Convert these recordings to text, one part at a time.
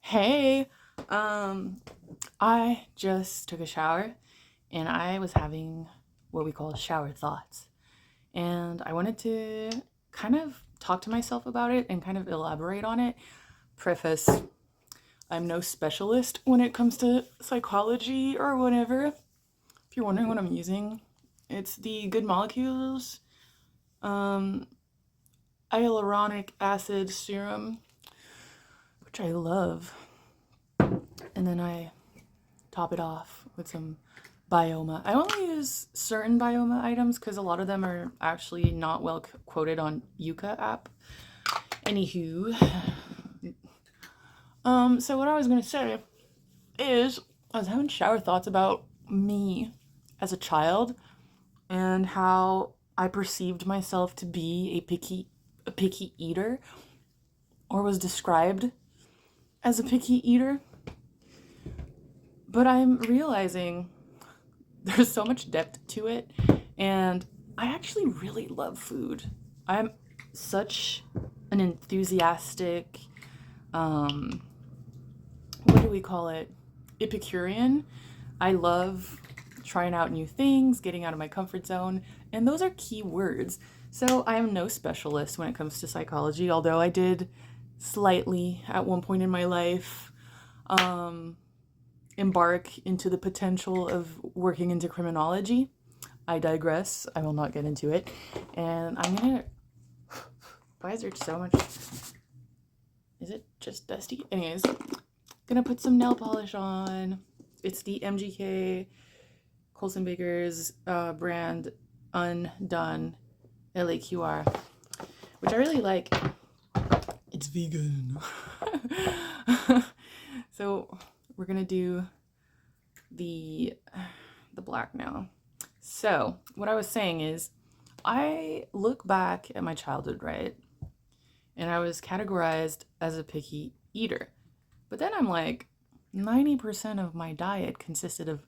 Hey, um, I just took a shower and I was having what we call shower thoughts. And I wanted to kind of talk to myself about it and kind of elaborate on it. Preface, I'm no specialist when it comes to psychology or whatever. If you're wondering what I'm using, it's the Good Molecules um, hyaluronic acid serum, which I love. And then I top it off with some Bioma. I only use certain Bioma items because a lot of them are actually not well quoted on Yuka app. Anywho, so what I was gonna say is I was having shower thoughts about me as a child and how I perceived myself to be a picky eater, or was described as a picky eater. But I'm realizing there's so much depth to it, and I actually really love food. I'm such an enthusiastic, um, what do we call it? Epicurean. I love trying out new things, getting out of my comfort zone, and those are key words. So I am no specialist when it comes to psychology, although I did slightly at one point in my life um, embark into the potential of working into criminology. I digress. I will not get into it. And I'm gonna. Why is there so much? Is it just dusty? Anyways, gonna put some nail polish on. It's the MGK Colson Baker's brand Undone LAQR, which I really like. It's vegan. So we're gonna do the black now. So what I was saying is, I look back at my childhood, right? And I was categorized as a picky eater. But then I'm like, 90% of my diet consisted of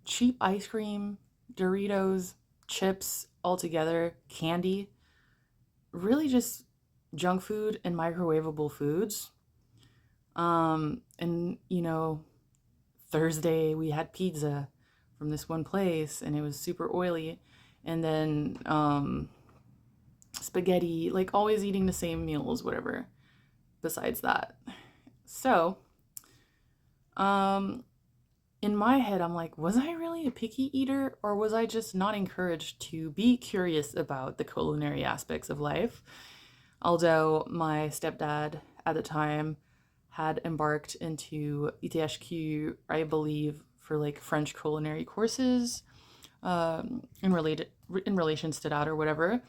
cheap ice cream, Doritos, chips altogether, candy, really just junk food and microwavable foods. And Thursday we had pizza from this one place and it was super oily. And then spaghetti, like always eating the same meals, whatever, besides that. So, um, in my head, I'm like, was I really a picky eater or was I just not encouraged to be curious about the culinary aspects of life? Although my stepdad at the time had embarked into ETHQ, I believe, for like French culinary courses in relations to that or whatever.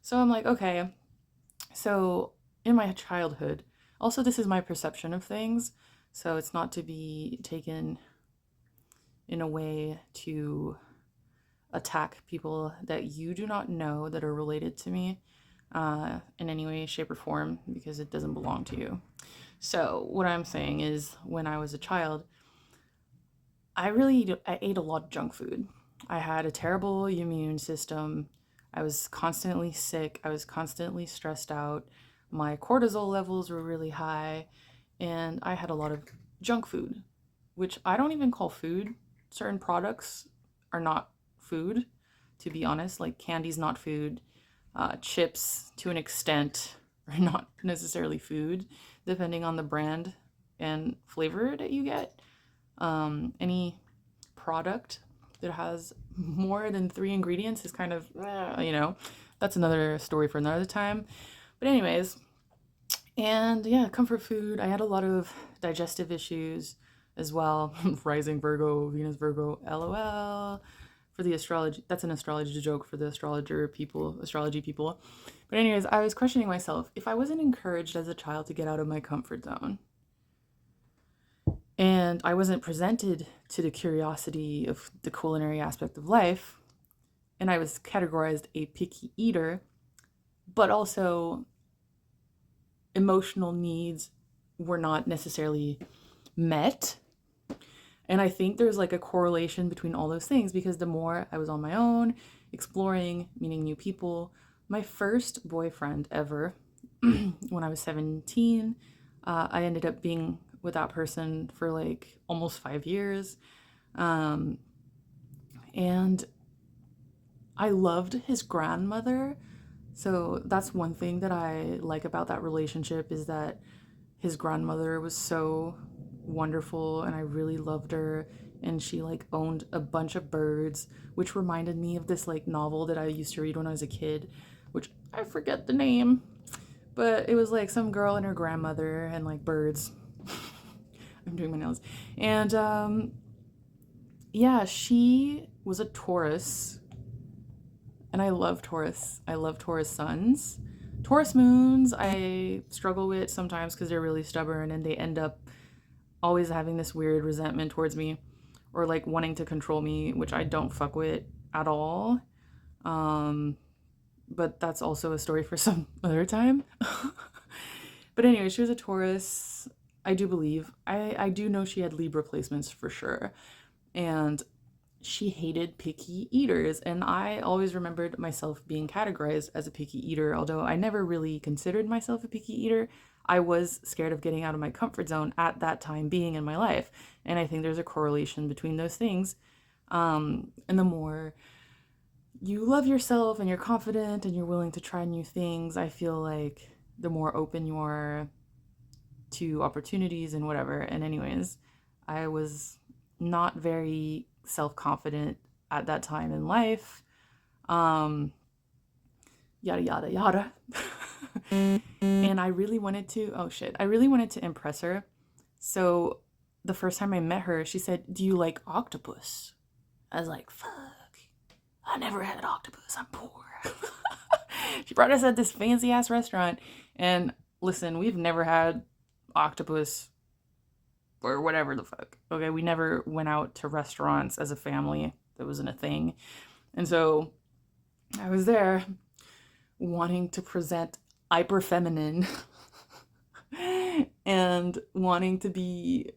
So I'm like, okay. So in my childhood, also this is my perception of things, so it's not to be taken in a way to attack people that you do not know that are related to me in any way, shape, or form because it doesn't belong to you. So what I'm saying is, when I was a child, I ate a lot of junk food. I had a terrible immune system. I was constantly sick. I was constantly stressed out. My cortisol levels were really high, and I had a lot of junk food, which I don't even call food. Certain products are not food, to be honest. Like candy's not food. Chips, to an extent, are not necessarily food, depending on the brand and flavor that you get. Any product that has more than three ingredients is kind of, that's another story for another time. But, anyways, and yeah, comfort food. I had a lot of digestive issues as well. Rising Virgo, Venus Virgo, LOL. For the astrology, that's an astrology joke for the astrology people. But, anyways, I was questioning myself if I wasn't encouraged as a child to get out of my comfort zone and I wasn't presented to the curiosity of the culinary aspect of life, and I was categorized a picky eater, but also emotional needs were not necessarily met. And I think there's like a correlation between all those things because the more I was on my own, exploring, meeting new people, my first boyfriend ever, when I was 17, I ended up being with that person for like almost 5 years. Um, and I loved his grandmother. So that's one thing that I like about that relationship, is that his grandmother was so wonderful and I really loved her, and she like owned a bunch of birds, which reminded me of this like novel that I used to read when I was a kid, which I forget the name, but it was like some girl and her grandmother and like birds. I'm doing my nails. And yeah, she was a Taurus, and I love Taurus. I love Taurus suns. Taurus moons, I struggle with sometimes because they're really stubborn and they end up always having this weird resentment towards me, or like wanting to control me, which I don't fuck with at all. Um, but that's also a story for some other time. But anyway, she was a Taurus. I do believe. I do know she had Libra placements for sure. And she hated picky eaters, and I always remembered myself being categorized as a picky eater, although I never really considered myself a picky eater. I was scared of getting out of my comfort zone at that time being in my life, and I think there's a correlation between those things. And the more you love yourself and you're confident and you're willing to try new things, I feel like the more open you are to opportunities and whatever. And anyways, I was not very self-confident at that time in life. Yada yada yada. And I really wanted to, oh shit, I really wanted to impress her. So the first time I met her, she said, "Do you like octopus?" I was like, fuck, I never had octopus, I'm poor. She brought us at this fancy ass restaurant, and listen, we've never had octopus or whatever the fuck. Okay, we never went out to restaurants as a family. That wasn't a thing. And so I was there wanting to present hyper feminine and wanting to be,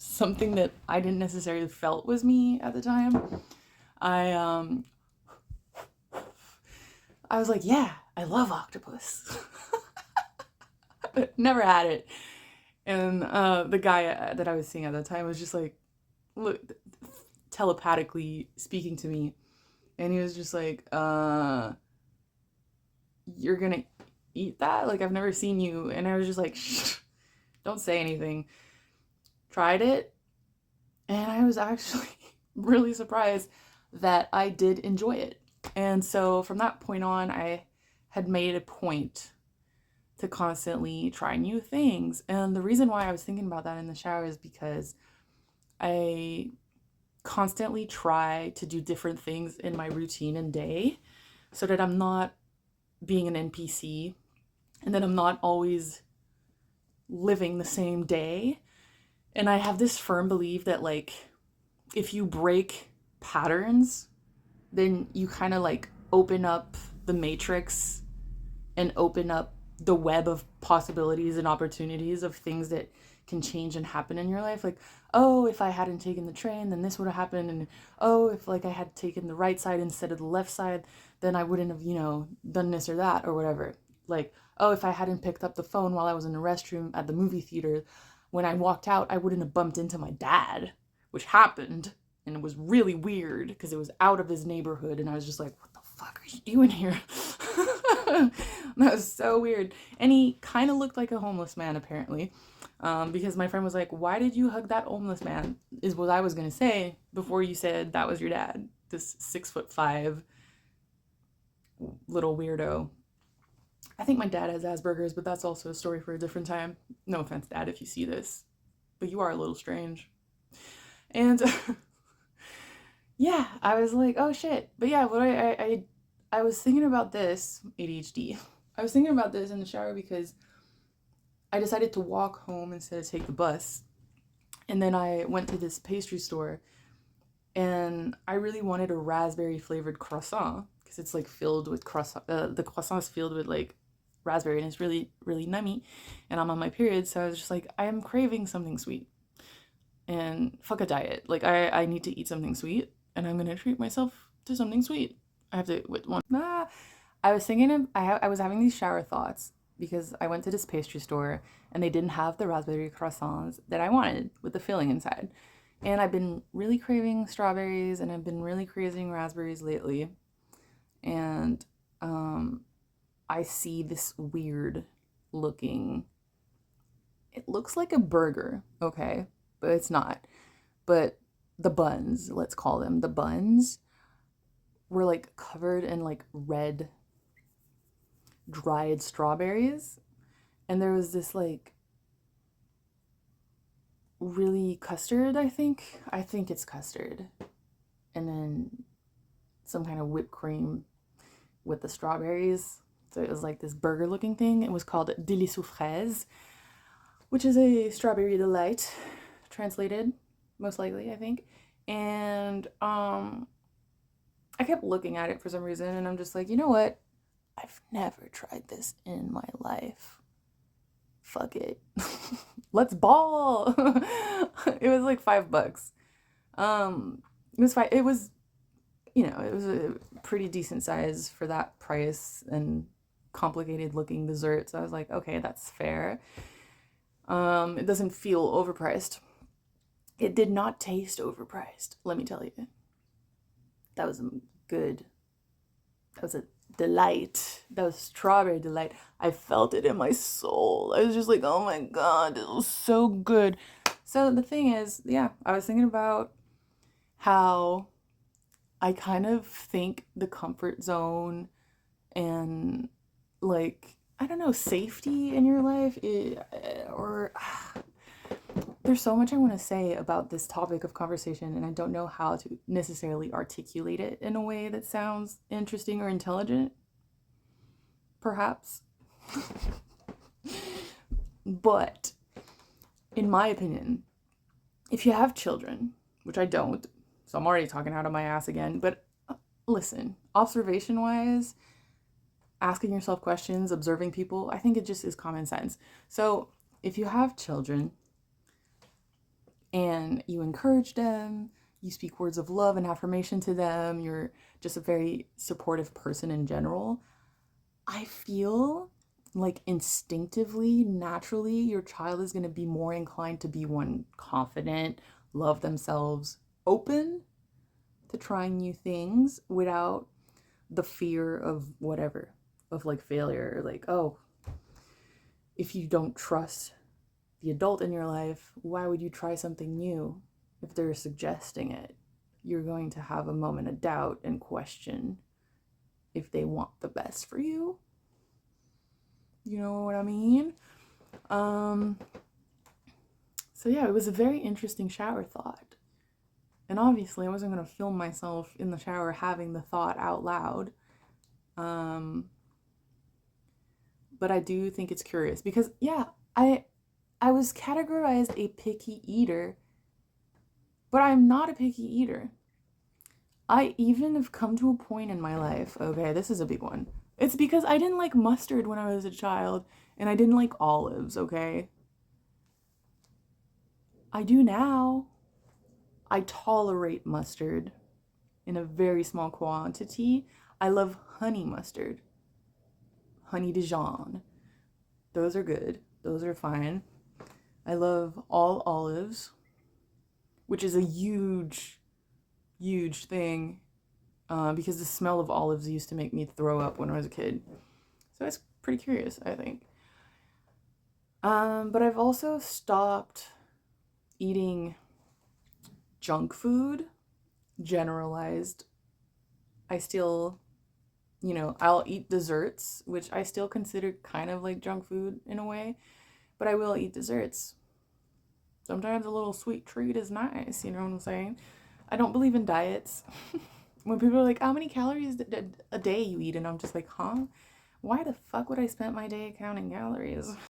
something that I didn't necessarily felt was me at the time. I was like, yeah, I love octopus. Never had it. And the guy that I was seeing at that time was just like, look, telepathically speaking to me. And he was just like, you're gonna eat that? Like, I've never seen you. And I was just like, shh, don't say anything. Tried it. And I was actually really surprised that I did enjoy it. And so from that point on, I had made a point to constantly try new things. And the reason why I was thinking about that in the shower is because I constantly try to do different things in my routine and day so that I'm not being an NPC and that I'm not always living the same day. And I have this firm belief that, like, if you break patterns, then you kind of like open up the matrix and open up the web of possibilities and opportunities of things that can change and happen in your life. Like, oh, if I hadn't taken the train, then this would have happened. And oh, if like I had taken the right side instead of the left side, then I wouldn't have, done this or that or whatever. Like, oh, if I hadn't picked up the phone while I was in the restroom at the movie theater, when I walked out, I wouldn't have bumped into my dad, which happened. And it was really weird because it was out of his neighborhood. And I was just like, what the fuck are you doing here? That was so weird. And he kind of looked like a homeless man, apparently. Because my friend was like, why did you hug that homeless man? Is what I was going to say before you said that was your dad. This 6'5" little weirdo. I think my dad has Asperger's, but that's also a story for a different time. No offense, Dad, if you see this. But you are a little strange. And yeah, I was like, oh shit. But yeah, what I was thinking about this, ADHD. I was thinking about this in the shower because I decided to walk home instead of take the bus. And then I went to this pastry store and I really wanted a raspberry flavored croissant because it's like filled with croissant. The croissant is filled with like raspberry and it's really, really nummy. And I'm on my period. So I was just like, I am craving something sweet. And fuck a diet. Like I need to eat something sweet and I'm going to treat myself to something sweet. I have to, with one. I was thinking of, I was having these shower thoughts because I went to this pastry store and they didn't have the raspberry croissants that I wanted with the filling inside. And I've been really craving strawberries and I've been really craving raspberries lately. And I see this weird looking, it looks like a burger, okay, but it's not. But the buns, let's call them the buns, were like covered in like red dried strawberries. And there was this like really custard, I think. I think it's custard. And then some kind of whipped cream with the strawberries. So it was like this burger looking thing. It was called Délice aux fraises, which is a strawberry delight, translated, most likely, I think. And I kept looking at it for some reason, and I'm just like, you know what? I've never tried this in my life. Fuck it. Let's ball. It was like $5. It was fine. It was, it was a pretty decent size for that price and complicated looking dessert. So I was like, okay, that's fair. It doesn't feel overpriced. It did not taste overpriced, let me tell you. That was good. That was a delight. That was strawberry delight. I felt it in my soul. I was just like, oh my God, it was so good. So the thing is, yeah, I was thinking about how I kind of think the comfort zone and like, I don't know, safety in your life, there's so much I want to say about this topic of conversation, and I don't know how to necessarily articulate it in a way that sounds interesting or intelligent, perhaps. But, in my opinion, if you have children, which I don't, so I'm already talking out of my ass again, but listen, observation-wise, asking yourself questions, observing people, I think it just is common sense. So, if you have children, and you encourage them, you speak words of love and affirmation to them, you're just a very supportive person in general, I feel like instinctively, naturally, your child is going to be more inclined to be one confident, love themselves, open to trying new things without the fear of whatever, of like failure, like, oh, if you don't trust the adult in your life, why would you try something new if they're suggesting it? You're going to have a moment of doubt and question if they want the best for you. You know what I mean? So yeah, it was a very interesting shower thought. And obviously I wasn't going to film myself in the shower having the thought out loud. But I do think it's curious because, yeah, I was categorized a picky eater, but I'm not a picky eater. I even have come to a point in my life, okay, this is a big one. It's because I didn't like mustard when I was a child, and I didn't like olives, okay? I do now. I tolerate mustard in a very small quantity. I love honey mustard. Honey Dijon. Those are good. Those are fine. I love all olives, which is a huge, huge thing because the smell of olives used to make me throw up when I was a kid. So it's pretty curious, I think. But I've also stopped eating junk food, generalized. I still, I'll eat desserts, which I still consider kind of like junk food in a way, but I will eat desserts. Sometimes a little sweet treat is nice, you know what I'm saying? I don't believe in diets. When people are like, how many calories a day you eat? And I'm just like, huh? Why the fuck would I spend my day counting calories?